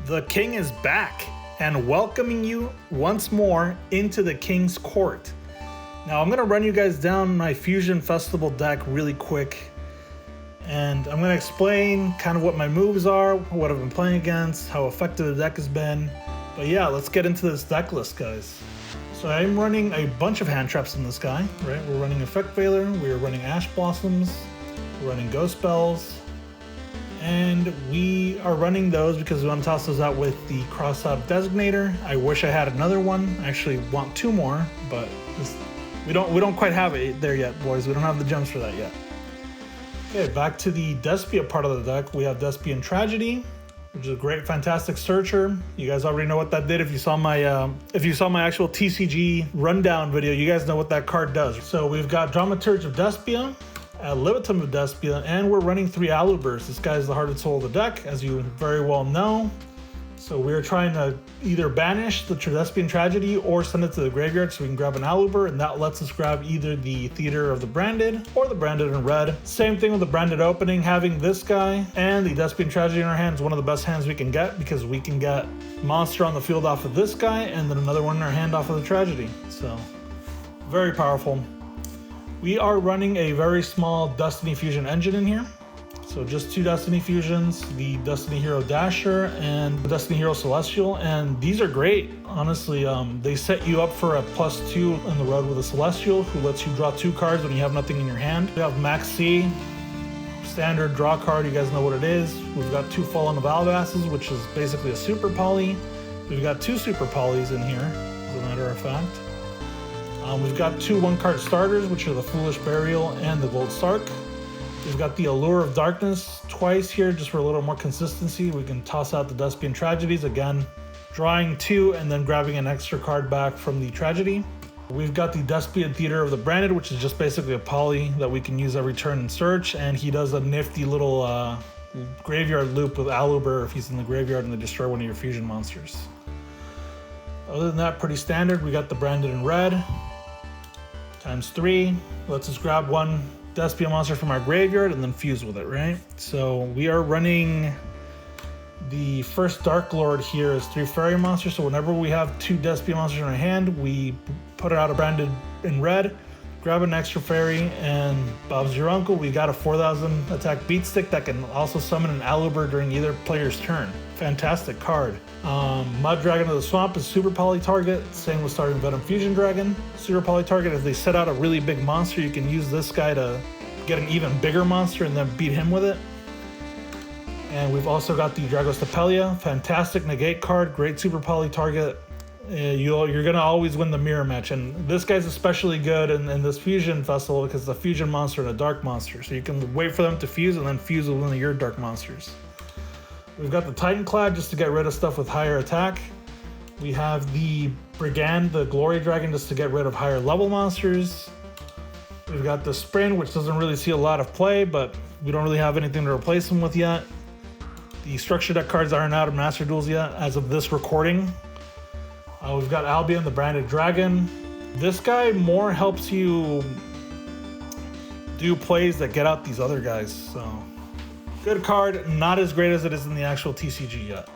The king is back and welcoming you once more into the king's court. Now I'm going to run you guys down my Fusion Festival deck really quick, and I'm going to explain kind of what my moves are, what I've been playing against, how effective the deck has been. But yeah, let's get into this deck list, guys. So I'm running a bunch of hand traps in this guy, right? We're running Effect Veiler, we're running Ash Blossoms, we're running Ghost Spells, and we are running those because we want to toss those out with the Cross-Out Designator. I wish I had another one. I actually want two more, but we don't quite have it there yet, boys. We don't have the gems for that yet. Okay, back to the Despia part of the deck. We have Despian Tragedy, which is a great, fantastic searcher. You guys already know what that did. If you saw my actual TCG rundown video, you guys know what that card does. So we've got Dramaturge of Despia, Ad Libitum of Despia, and we're running 3 Alubers. This guy is the heart and soul of the deck, as you very well know. So we're trying to either banish the Despian Tragedy or send it to the graveyard so we can grab an Aluber, and that lets us grab either the Theater of the Branded or the Branded in red. Same thing with the Branded opening. Having this guy and the Despian Tragedy in our hand is one of the best hands we can get, because we can get monster on the field off of this guy and then another one in our hand off of the Tragedy. So very powerful. We are running a very small Destiny Fusion engine in here. So just 2 Destiny Fusions, the Destiny Hero Dasher and the Destiny Hero Celestial, and these are great. Honestly, they set you up for a +2 on the road with a Celestial, who lets you draw 2 cards when you have nothing in your hand. We have Max C, standard draw card, you guys know what it is. We've got 2 Fallen of Albasses, which is basically a Super Poly. We've got 2 Super Polys in here, as a matter of fact. We've got 2 1-card starters, which are the Foolish Burial and the Gold Stark. We've got the Allure of Darkness twice here, just for a little more consistency. We can toss out the Despian Tragedies, again, drawing 2 and then grabbing an extra card back from the Tragedy. We've got the Despian Theater of the Branded, which is just basically a poly that we can use every turn in search, and he does a nifty little graveyard loop with Aluber if he's in the graveyard and they destroy one of your fusion monsters. Other than that, pretty standard. We got the Branded in red, ×3. Let's just grab 1 Despia monster from our graveyard and then fuse with it, right? So we are running the first Dark Lord here as 3 fairy monsters. So whenever we have 2 Despia monsters in our hand, we put out a Branded in red, grab an extra fairy, and Bob's your uncle. We got a 4,000 attack beat stick that can also summon an Aluber during either player's turn. Fantastic card. Mud Dragon of the Swamp is Super Poly target. Same with Starting Venom Fusion Dragon. Super Poly target, if they set out a really big monster, you can use this guy to get an even bigger monster and then beat him with it. And we've also got the Dragos Tapelia. Fantastic negate card, great Super Poly target. You're gonna always win the mirror match, and this guy's especially good in this Fusion Festival because it's a fusion monster and a dark monster, so you can wait for them to fuse and then fuse with one of your dark monsters. We've got the Titanclad just to get rid of stuff with higher attack. We have the Brigand, the Glory Dragon, just to get rid of higher level monsters. We've got the Sprint, which doesn't really see a lot of play, but we don't really have anything to replace them with yet. The structure deck cards aren't out of Master Duels yet as of this recording. We've got Albion, the Branded Dragon. This guy more helps you do plays that get out these other guys, so good card, not as great as it is in the actual TCG yet.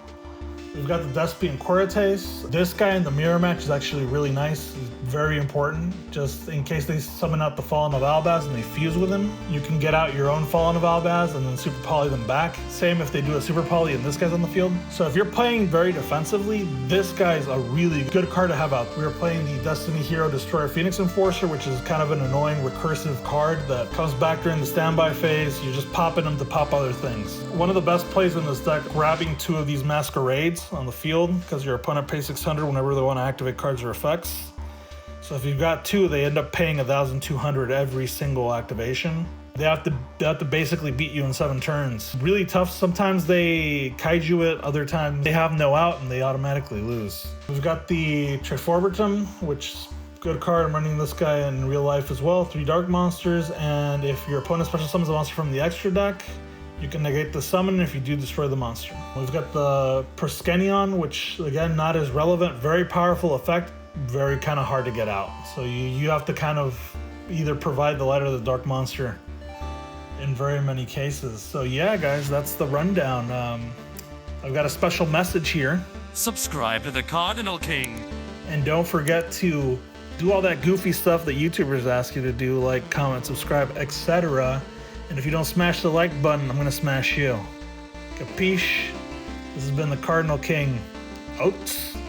We've got the Despian Quirites. This guy in the mirror match is actually really nice. He's very important, just in case they summon out the Fallen of Albaz and they fuse with him. You can get out your own Fallen of Albaz and then Super Poly them back. Same if they do a Super Poly and this guy's on the field. So if you're playing very defensively, this guy's a really good card to have out. We are playing the Destiny Hero Destroyer Phoenix Enforcer, which is kind of an annoying recursive card that comes back during the standby phase. You're just popping them to pop other things. One of the best plays in this deck, grabbing 2 of these Masquerades on the field, because your opponent pays 600 whenever they want to activate cards or effects. So if you've got 2, they end up paying 1,200 every single activation. They have to basically beat you in 7 turns. Really tough. Sometimes they kaiju it, other times they have no out and they automatically lose. We've got the Triforbertum, which is a good card. I'm running this guy in real life as well. 3 dark monsters, and if your opponent special summons a monster from the extra deck, you can negate the summon if you do destroy the monster. We've got the Perskenion, which again, not as relevant, very powerful effect, very kind of hard to get out. So you have to kind of either provide the light or the dark monster in very many cases. So yeah, guys, that's the rundown. I've got a special message here. Subscribe to the Cardinal King. And don't forget to do all that goofy stuff that YouTubers ask you to do, like comment, subscribe, etc. And if you don't smash the like button, I'm gonna smash you. Capiche? This has been the Cardinal King. Out.